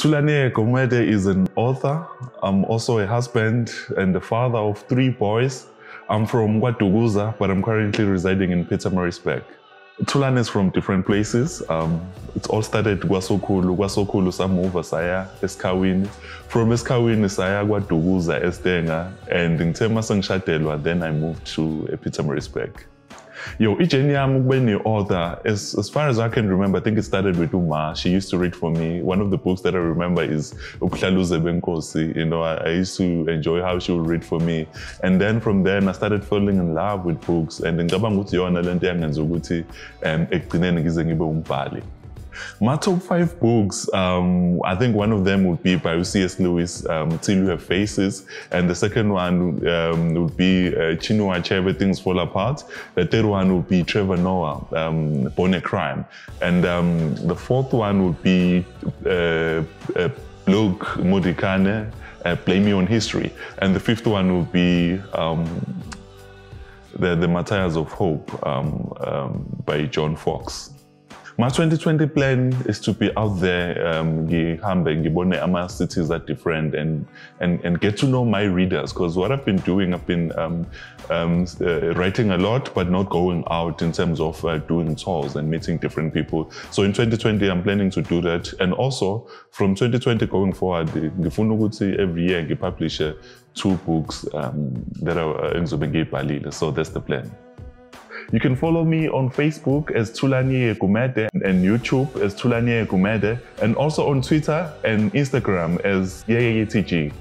Thulani Gumede is an author. I'm also a husband and the father of 3 boys. I'm from KwaDukuza, but I'm currently residing in Pietermaritzburg. Thulani is from different places. It all started KwaSokhulu. KwaSokhulu samuva saya eSikhawini. From eSikhawini saya KwaDukuza eStenga, and ngithe masengishadela, then I moved to Pietermaritzburg. Ijeni yami ukube ne-author, as far as I can remember, I think it started with Uma. She used to read for me. One of the books that I remember is Ukuhlaluze Benkosi. You know, I used to enjoy how she would read for me. And then from then I started falling in love with books. And ngicabanga ukuthi yona lento yangenza ukuthi ekugcineni ngize ngibe umbhali. My top 5 books, I think one of them would be by C.S. Lewis, Till You Have Faces, and the second one would be Chinua Achebe, Things Fall Apart. The third one would be Trevor Noah, Born a Crime, and the fourth one would be Luke Modikane, Blame Me on History, and the fifth one would be the Martyrs of Hope by John Fox. My 2020 plan is to be out there, ngibone ama cities are different, and get to know my readers. Because what I've been doing, I've been writing a lot, but not going out in terms of doing tours and meeting different people. So in 2020, I'm planning to do that. And also from 2020 going forward, ngifuna ukuthi every year I publish 2 books that are engizobe ngiyibhalile. So that's the plan. You can follow me on Facebook as Thulani Gumede and YouTube as Thulani Gumede, and also on Twitter and Instagram as YeyeYeTG.